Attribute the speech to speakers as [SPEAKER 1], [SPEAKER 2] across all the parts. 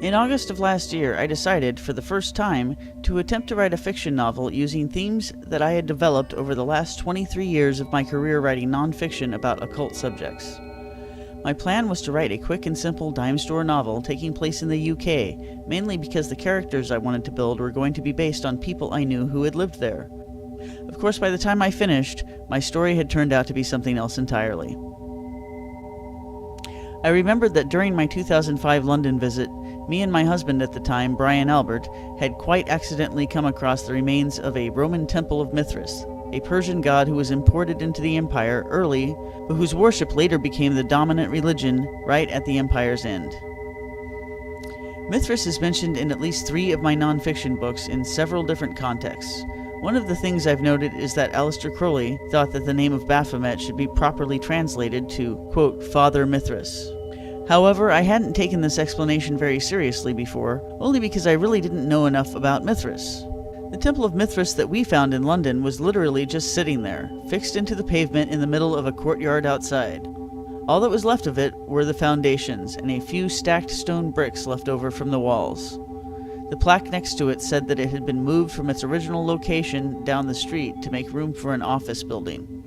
[SPEAKER 1] In August of last year, I decided, for the first time, to attempt to write a fiction novel using themes that I had developed over the last 23 years of my career writing nonfiction about occult subjects. My plan was to write a quick and simple dime store novel taking place in the UK, mainly because the characters I wanted to build were going to be based on people I knew who had lived there. Of course, by the time I finished, my story had turned out to be something else entirely. I remembered that during my 2005 London visit, me and my husband at the time, Brian Albert, had quite accidentally come across the remains of a Roman Temple of Mithras, a Persian god who was imported into the empire early, but whose worship later became the dominant religion right at the empire's end. Mithras is mentioned in at least 3 of my nonfiction books in several different contexts. One of the things I've noted is that Aleister Crowley thought that the name of Baphomet should be properly translated to, quote, Father Mithras. However, I hadn't taken this explanation very seriously before, only because I really didn't know enough about Mithras. The Temple of Mithras that we found in London was literally just sitting there, fixed into the pavement in the middle of a courtyard outside. All that was left of it were the foundations and a few stacked stone bricks left over from the walls. The plaque next to it said that it had been moved from its original location down the street to make room for an office building.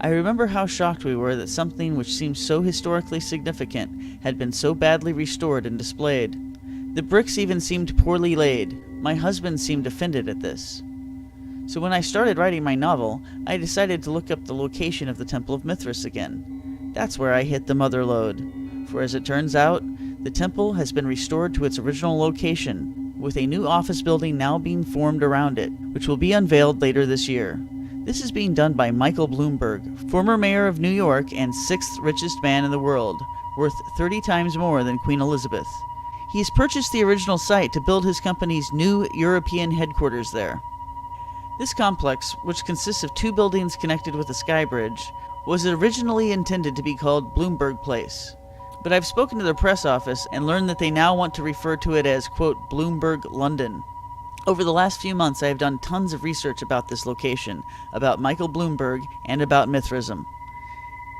[SPEAKER 1] I remember how shocked we were that something which seemed so historically significant had been so badly restored and displayed. The bricks even seemed poorly laid. My husband seemed offended at this. So when I started writing my novel, I decided to look up the location of the Temple of Mithras again. That's where I hit the mother lode, for as it turns out, the temple has been restored to its original location, with a new office building now being formed around it, which will be unveiled later this year. This is being done by Michael Bloomberg, former mayor of New York and 6th richest man in the world, worth 30 times more than Queen Elizabeth. He has purchased the original site to build his company's new European headquarters there. This complex, which consists of 2 buildings connected with a sky bridge, was originally intended to be called Bloomberg Place. But I've spoken to their press office and learned that they now want to refer to it as, quote, Bloomberg London. Over the last few months, I have done tons of research about this location, about Michael Bloomberg, and about Mithraism.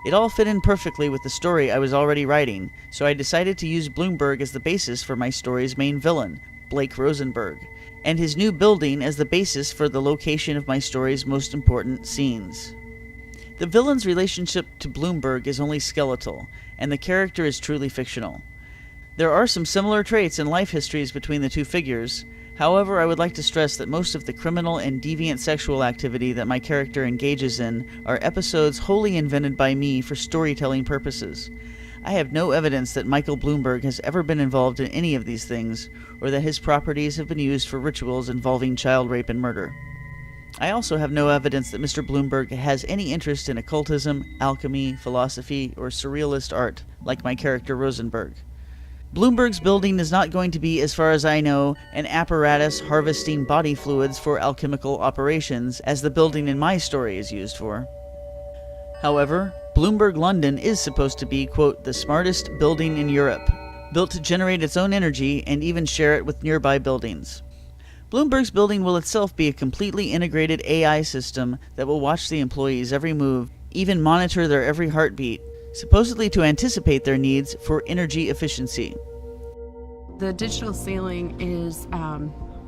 [SPEAKER 1] It all fit in perfectly with the story I was already writing, so I decided to use Bloomberg as the basis for my story's main villain, Blake Rosenberg, and his new building as the basis for the location of my story's most important scenes. The villain's relationship to Bloomberg is only skeletal, and the character is truly fictional. There are some similar traits and life histories between the 2 figures. However, I would like to stress that most of the criminal and deviant sexual activity that my character engages in are episodes wholly invented by me for storytelling purposes. I have no evidence that Michael Bloomberg has ever been involved in any of these things, or that his properties have been used for rituals involving child rape and murder. I also have no evidence that Mr. Bloomberg has any interest in occultism, alchemy, philosophy, or surrealist art, like my character Rosenberg. Bloomberg's building is not going to be, as far as I know, an apparatus harvesting body fluids for alchemical operations, as the building in my story is used for. However, Bloomberg London is supposed to be, quote, the smartest building in Europe, built to generate its own energy and even share it with nearby buildings. Bloomberg's building will itself be a completely integrated AI system that will watch the employees' every move, even monitor their every heartbeat, supposedly to anticipate their needs for energy efficiency.
[SPEAKER 2] The digital ceiling is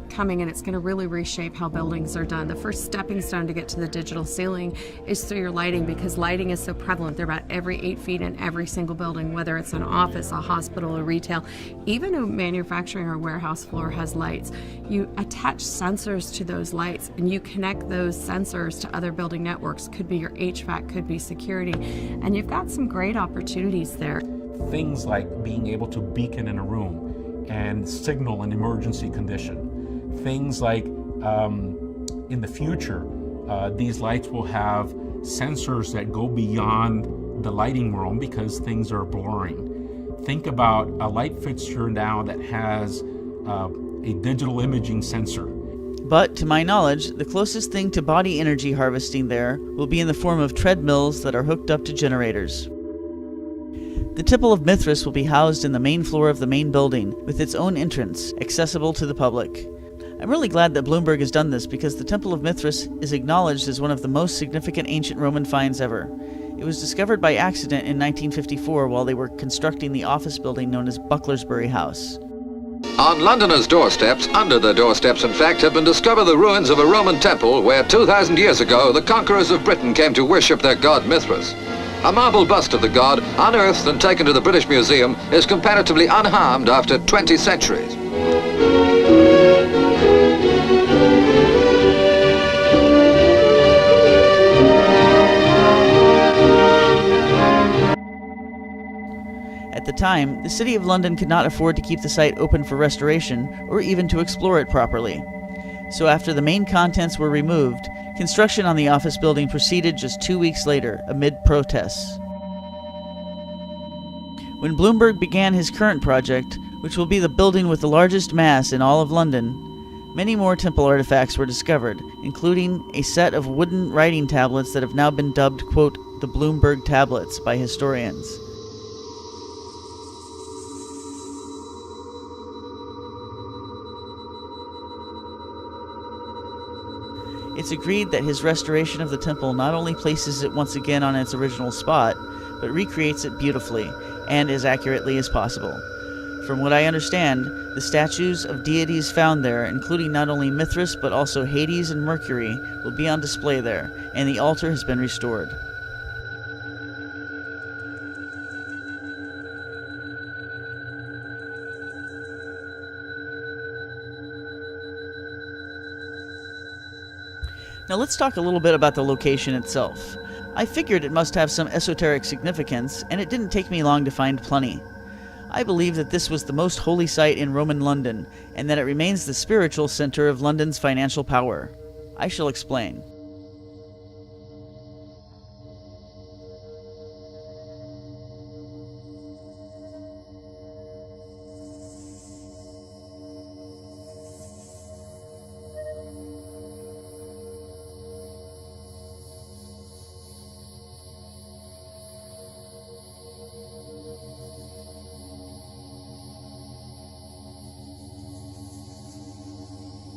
[SPEAKER 2] coming, and it's going to really reshape how buildings are done. The first stepping stone to get to the digital ceiling is through your lighting, because lighting is so prevalent. They're about every 8 feet in every single building, whether it's an office, a hospital, a retail, even a manufacturing or warehouse floor has lights. You attach sensors to those lights, and you connect those sensors to other building networks. Could be your HVAC, could be security, and you've got some great opportunities there.
[SPEAKER 3] Things like being able to beacon in a room and signal an emergency condition. Things like in the future, these lights will have sensors that go beyond the lighting realm because things are blurring. Think about a light fixture now that has a digital imaging sensor.
[SPEAKER 1] But, to my knowledge, the closest thing to body energy harvesting there will be in the form of treadmills that are hooked up to generators. The Temple of Mithras will be housed in the main floor of the main building, with its own entrance, accessible to the public. I'm really glad that Bloomberg has done this, because the Temple of Mithras is acknowledged as one of the most significant ancient Roman finds ever. It was discovered by accident in 1954 while they were constructing the office building known as Bucklersbury House.
[SPEAKER 4] On Londoners' doorsteps, under their doorsteps in fact, have been discovered the ruins of a Roman temple where 2,000 years ago the conquerors of Britain came to worship their god Mithras. A marble bust of the god, unearthed and taken to the British Museum, is comparatively unharmed after 20 centuries.
[SPEAKER 1] At the time, the City of London could not afford to keep the site open for restoration or even to explore it properly. So after the main contents were removed, construction on the office building proceeded just 2 weeks later, amid protests. When Bloomberg began his current project, which will be the building with the largest mass in all of London, many more temple artifacts were discovered, including a set of wooden writing tablets that have now been dubbed, quote, the Bloomberg tablets by historians. It's agreed that his restoration of the temple not only places it once again on its original spot, but recreates it beautifully and as accurately as possible. From what I understand, the statues of deities found there, including not only Mithras but also Hades and Mercury, will be on display there, and the altar has been restored. Now let's talk a little bit about the location itself. I figured it must have some esoteric significance, and it didn't take me long to find plenty. I believe that this was the most holy site in Roman London, and that it remains the spiritual center of London's financial power. I shall explain.